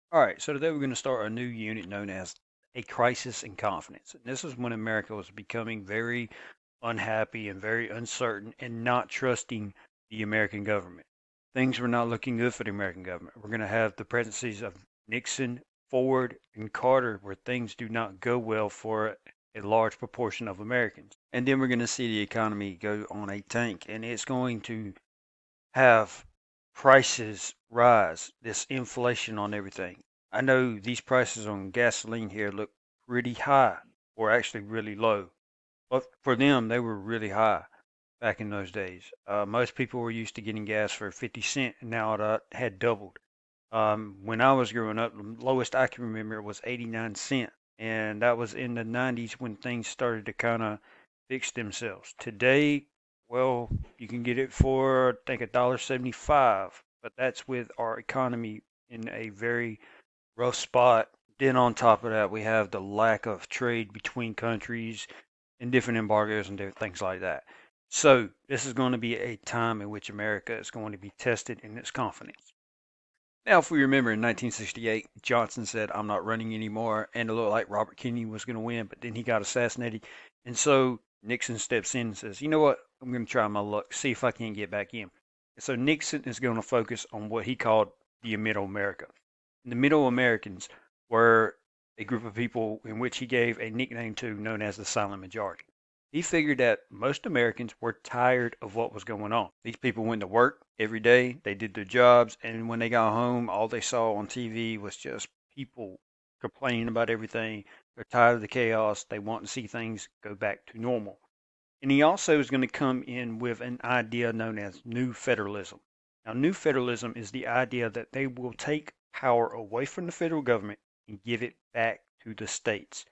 All right, so today we're going to start a new unit known as a crisis in confidence. And this is when America was becoming very unhappy and very uncertain and not trusting the American government. Things were not looking good for the American government. We're going to have the presidencies of Nixon, Ford, and Carter where things do not go well for a large proportion of Americans. And then we're going to see the economy go on a tank and it's going to have prices rise, this inflation on everything. I know these prices on gasoline here look pretty high, or actually really low, but for them, they were really high back in those days. Most people were used to getting gas for 50 cents, and now it had doubled. When I was growing up, the lowest I can remember was 89 cents, and that was in the 90s when things started to kind of fix themselves. Today, well, you can get it for I think $1.75, but that's with our economy in a very rough spot. Then on top of that, we have the lack of trade between countries and different embargoes and different things like that. So this is going to be a time in which America is going to be tested in its confidence. Now, if we remember in 1968, Johnson said, I'm not running anymore, and it looked like Robert Kennedy was going to win, but then he got assassinated. And so Nixon steps in and says, you know what? I'm going to try my luck, see if I can get back in. And so Nixon is going to focus on what he called the Middle America. And the Middle Americans were a group of people in which he gave a nickname to known as the silent majority. He figured that most Americans were tired of what was going on. These people went to work every day, they did their jobs, and when they got home, all they saw on TV was just people complaining about everything. They're tired of the chaos. They want to see things go back to normal. And he also is going to come in with an idea known as New Federalism. Now, New Federalism is the idea that they will take power away from the federal government and give it back to the states.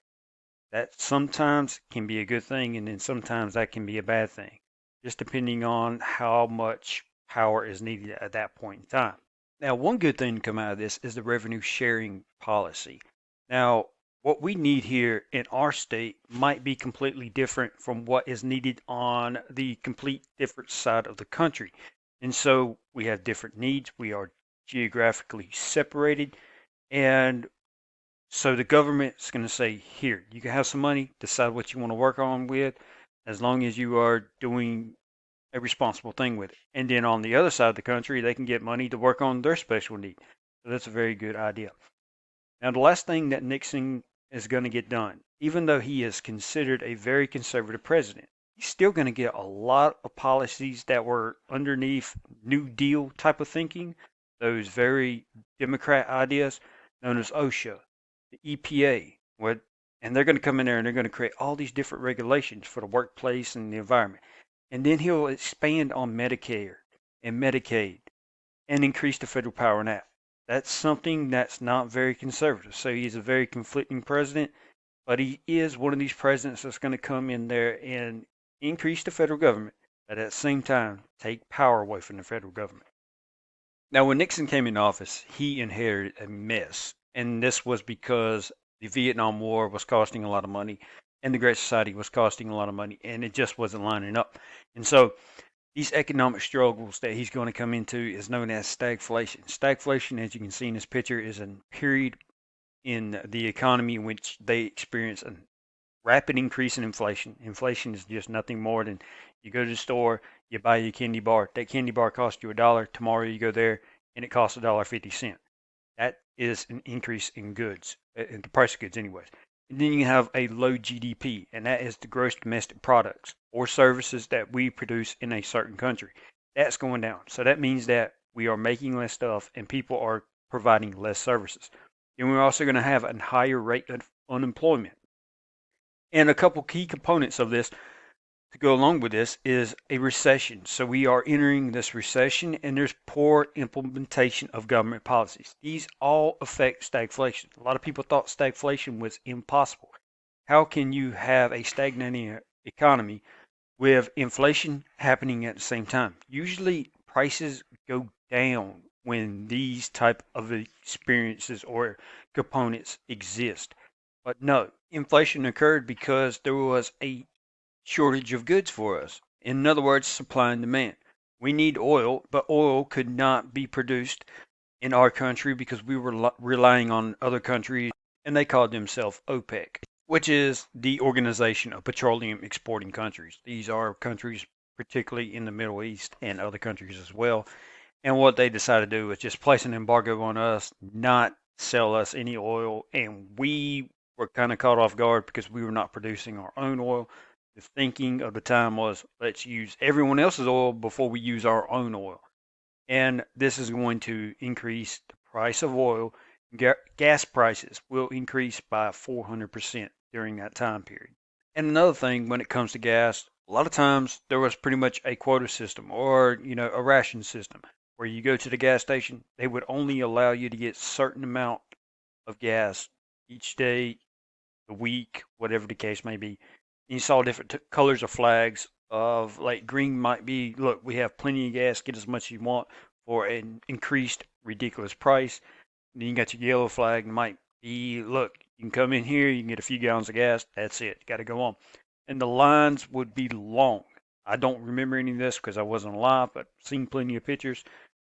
That sometimes can be a good thing, and then sometimes that can be a bad thing, just depending on how much power is needed at that point in time. Now, one good thing to come out of this is the revenue sharing policy. Now, what we need here in our state might be completely different from what is needed on the complete different side of the country. And so we have different needs. We are geographically separated, and so the government's going to say, here, you can have some money, decide what you want to work on with, as long as you are doing a responsible thing with it. And then on the other side of the country, they can get money to work on their special need. So that's a very good idea. Now, the last thing that Nixon is going to get done, even though he is considered a very conservative president, he's still going to get a lot of policies that were underneath New Deal type of thinking, those very Democrat ideas known as OSHA, the EPA, and they're going to come in there and they're going to create all these different regulations for the workplace and the environment. And then he'll expand on Medicare and Medicaid and increase the federal power in that. That's something that's not very conservative. So he's a very conflicting president, but he is one of these presidents that's going to come in there and increase the federal government, but at the same time take power away from the federal government. Now, when Nixon came in office, he inherited a mess, and this was because the Vietnam War was costing a lot of money, and the Great Society was costing a lot of money, and it just wasn't lining up. And so these economic struggles that he's going to come into is known as stagflation. Stagflation, as you can see in this picture, is a period in the economy in which they experience a rapid increase in inflation. Inflation is just nothing more than you go to the store, you buy your candy bar. That candy bar costs you a dollar. Tomorrow you go there and it costs $1.50. That is an increase in goods, in the price of goods, anyways. And then you have a low GDP, and that is the gross domestic products or services that we produce in a certain country. That's going down. So that means that we are making less stuff and people are providing less services. And we're also going to have a higher rate of unemployment. And a couple key components of this to go along with this is a recession. So we are entering this recession and there's poor implementation of government policies. These all affect stagflation. A lot of people thought stagflation was impossible. How can you have a stagnating economy with inflation happening at the same time? Usually prices go down when these type of experiences or components exist. But no, inflation occurred because there was a shortage of goods for us. In other words, supply and demand. We need oil, but oil could not be produced in our country because we were relying on other countries, and they called themselves OPEC, which is the Organization of Petroleum Exporting Countries. These are countries particularly in the Middle East and other countries as well. And what they decided to do was just place an embargo on us, not sell us any oil. And we were kind of caught off guard because we were not producing our own oil. The thinking of the time was, let's use everyone else's oil before we use our own oil. And this is going to increase the price of oil. Gas prices will increase by 400% during that time period. And another thing, when it comes to gas, a lot of times there was pretty much a quota system or, a ration system where you go to the gas station, they would only allow you to get certain amount of gas each day, the week, whatever the case may be. You saw different colors of flags of like green might be, look, we have plenty of gas, get as much as you want for an increased ridiculous price. And then you got your yellow flag, might be, look, you can come in here, you can get a few gallons of gas, that's it, got to go on. And the lines would be long. I don't remember any of this because I wasn't alive, but seen plenty of pictures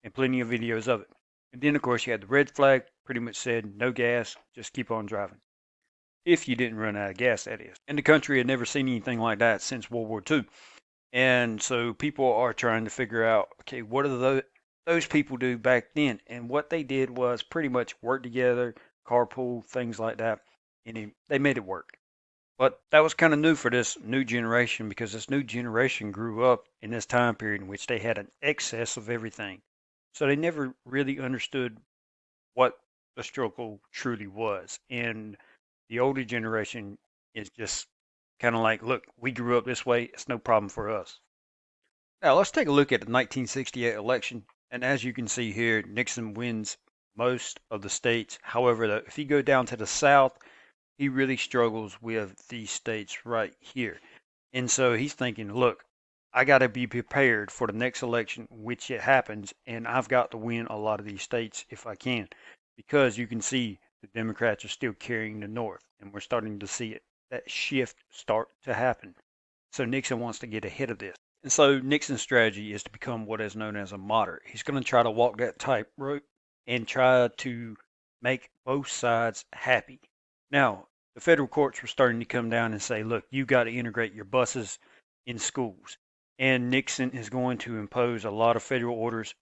and plenty of videos of it. And then, of course, you had the red flag, pretty much said no gas, just keep on driving. If you didn't run out of gas, that is. And the country had never seen anything like that since World War II. And so people are trying to figure out, okay, what do those people do back then? And what they did was pretty much work together, carpool, things like that, and they made it work. But that was kind of new for this new generation because this new generation grew up in this time period in which they had an excess of everything. So they never really understood what the struggle truly was. And the older generation is just kind of like, look, we grew up this way, it's no problem for us. Now let's take a look at the 1968 election. And as you can see here, Nixon wins most of the states. However, if you go down to the South, he really struggles with these states right here. And so he's thinking, look, I got to be prepared for the next election, which it happens, and I've got to win a lot of these states if I can, because you can see the Democrats are still carrying the North, and we're starting to see it, that shift start to happen. So Nixon wants to get ahead of this. And so Nixon's strategy is to become what is known as a moderate. He's going to try to walk that tightrope and try to make both sides happy. Now, the federal courts were starting to come down and say, look, you got to integrate your buses in schools. And Nixon is going to impose a lot of federal orders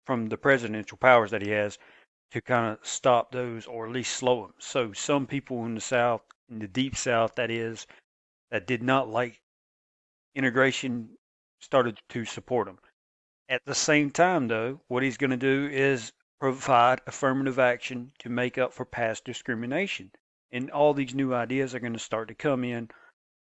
from the presidential powers that he has to kind of stop those or at least slow them. So some people in the South, in the deep South, that is, that did not like integration started to support him. At the same time, though, what he's going to do is provide affirmative action to make up for past discrimination. And all these new ideas are going to start to come in.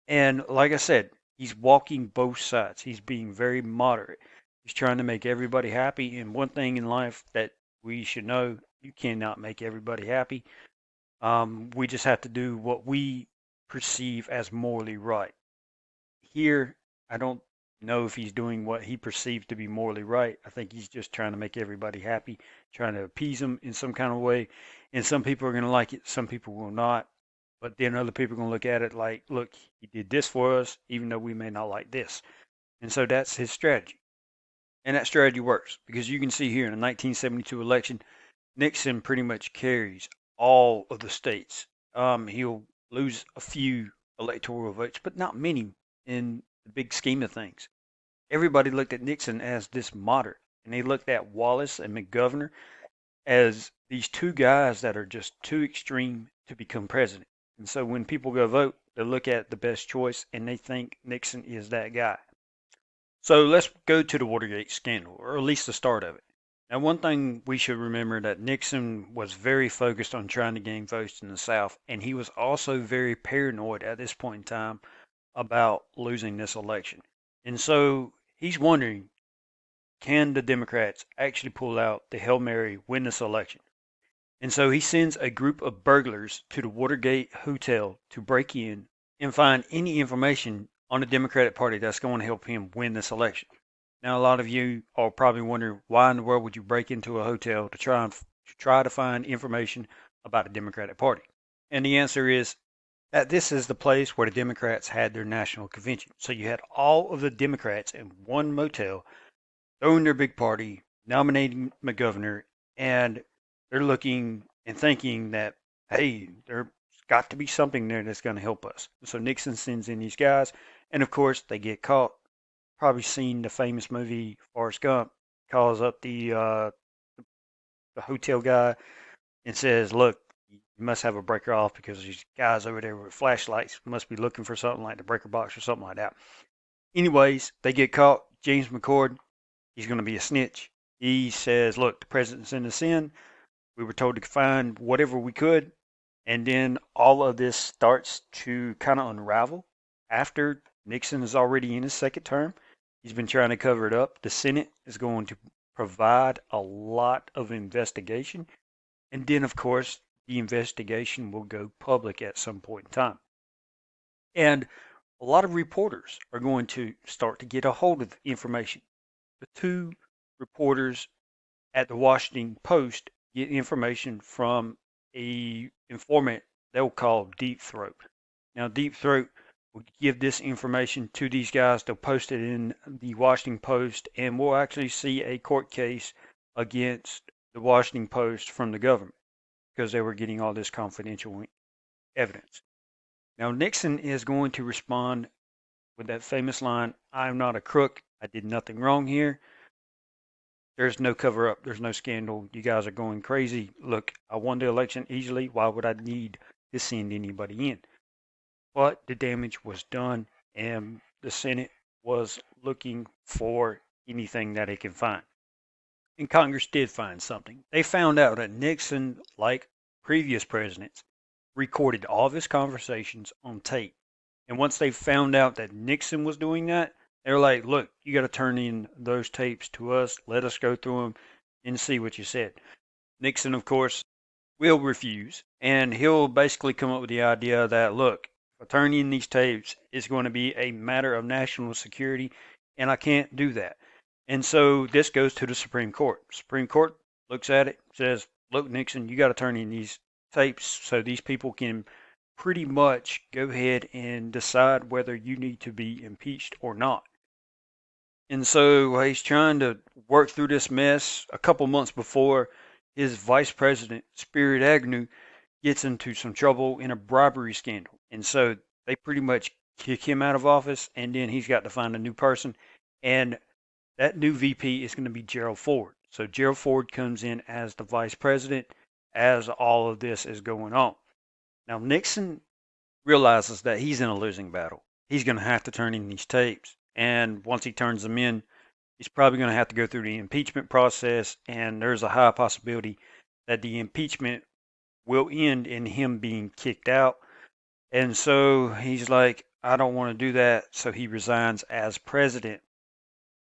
And like I said, he's walking both sides. He's being very moderate. He's trying to make everybody happy. And one thing in life that we should know, you cannot make everybody happy. We just have to do what we perceive as morally right. Here, I don't know if he's doing what he perceives to be morally right. I think he's just trying to make everybody happy, trying to appease them in some kind of way. And some people are going to like it, some people will not. But then other people are going to look at it like, look, he did this for us, even though we may not like this. And so that's his strategy. And that strategy works because you can see here in the 1972 election, Nixon pretty much carries all of the states. He'll lose a few electoral votes, but not many in the big scheme of things. Everybody looked at Nixon as this moderate, and they looked at Wallace and McGovern as these two guys that are just too extreme to become president. And so when people go vote, they look at the best choice and they think Nixon is that guy. So let's go to the Watergate scandal, or at least the start of it. Now, one thing we should remember that Nixon was very focused on trying to gain votes in the South, and he was also very paranoid at this point in time about losing this election. And so he's wondering, can the Democrats actually pull out the Hail Mary, win this election? And so he sends a group of burglars to the Watergate Hotel to break in and find any information on the Democratic Party that's going to help him win this election. Now, a lot of you are probably wondering, why in the world would you break into a hotel to try to find information about the Democratic Party? And the answer is that this is the place where the Democrats had their national convention. So you had all of the Democrats in one motel throwing their big party, nominating McGovern, and they're looking and thinking that, hey, there's got to be something there that's going to help us. So Nixon sends in these guys, and of course they get caught. Probably seen the famous movie Forrest Gump. Calls up the hotel guy and says, "Look, you must have a breaker off because these guys over there with flashlights must be looking for something like the breaker box or something like that." Anyways, they get caught. James McCord, he's going to be a snitch. He says, "Look, the president sent us in. We were told to find whatever we could." And then all of this starts to kind of unravel after Nixon is already in his second term. He's been trying to cover it up. The Senate is going to provide a lot of investigation. And then, of course, the investigation will go public at some point in time. And a lot of reporters are going to start to get a hold of information. The two reporters at the Washington Post get information from a informant they'll call Deep Throat. Now, Deep Throat will give this information to these guys. They'll post it in the Washington Post, and we'll actually see a court case against the Washington Post from the government because they were getting all this confidential evidence. Now, Nixon is going to respond with that famous line, "I'm not a crook. I did nothing wrong here. There's no cover up. There's no scandal. You guys are going crazy. Look, I won the election easily. Why would I need to send anybody in?" But the damage was done, and the Senate was looking for anything that it could find. And Congress did find something. They found out that Nixon, like previous presidents, recorded all of his conversations on tape. And once they found out that Nixon was doing that, they were like, "Look, you got to turn in those tapes to us. Let us go through them and see what you said." Nixon, of course, will refuse. And he'll basically come up with the idea that, look, if I turn in these tapes, it's going to be a matter of national security, and I can't do that. And so this goes to the Supreme Court. Supreme Court looks at it, says, "Look, Nixon, you got to turn in these tapes so these people can pretty much go ahead and decide whether you need to be impeached or not." And so he's trying to work through this mess a couple months before his vice president, Spirit Agnew, gets into some trouble in a bribery scandal. And so they pretty much kick him out of office, and then he's got to find a new person. And that new VP is going to be Gerald Ford. So Gerald Ford comes in as the vice president as all of this is going on. Now, Nixon realizes that he's in a losing battle. He's going to have to turn in these tapes. And once he turns them in, he's probably going to have to go through the impeachment process. And there's a high possibility that the impeachment will end in him being kicked out. And so he's like, "I don't want to do that." So he resigns as president.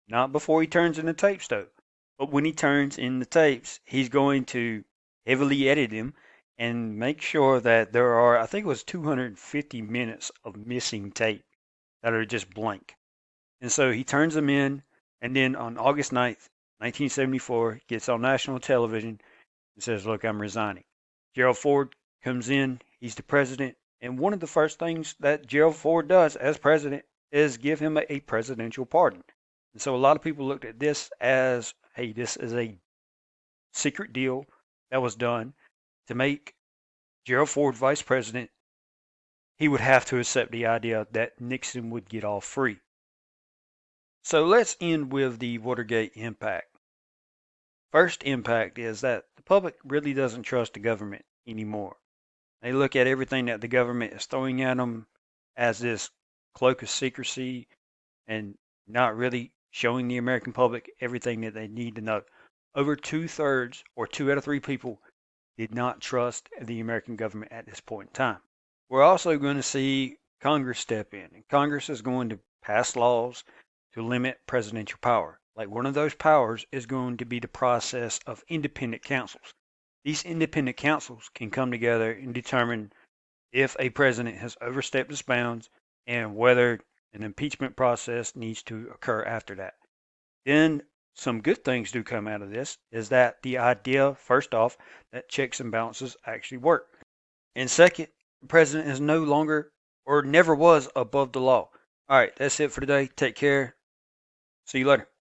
Not before he turns in the tapes, though. But when he turns in the tapes, he's going to heavily edit them and make sure that there are, I think it was 250 minutes of missing tape that are just blank. And so he turns them in, and then on August 9th, 1974, gets on national television and says, "Look, I'm resigning." Gerald Ford comes in, he's the president, and one of the first things that Gerald Ford does as president is give him a presidential pardon. And so a lot of people looked at this as, hey, this is a secret deal that was done to make Gerald Ford vice president. He would have to accept the idea that Nixon would get off free. So let's end with the Watergate impact. First impact is that the public really doesn't trust the government anymore. They look at everything that the government is throwing at them as this cloak of secrecy and not really showing the American public everything that they need to know. Over 2/3 or 2 out of 3 people did not trust the American government at this point in time. We're also going to see Congress step in, and Congress is going to pass laws to limit presidential power. Like one of those powers is going to be the process of independent councils. These independent councils can come together and determine if a president has overstepped his bounds and whether an impeachment process needs to occur after that. Then some good things do come out of this is that the idea, first off, that checks and balances actually work. And second, the president is no longer or never was above the law. All right, that's it for today. Take care. See you later.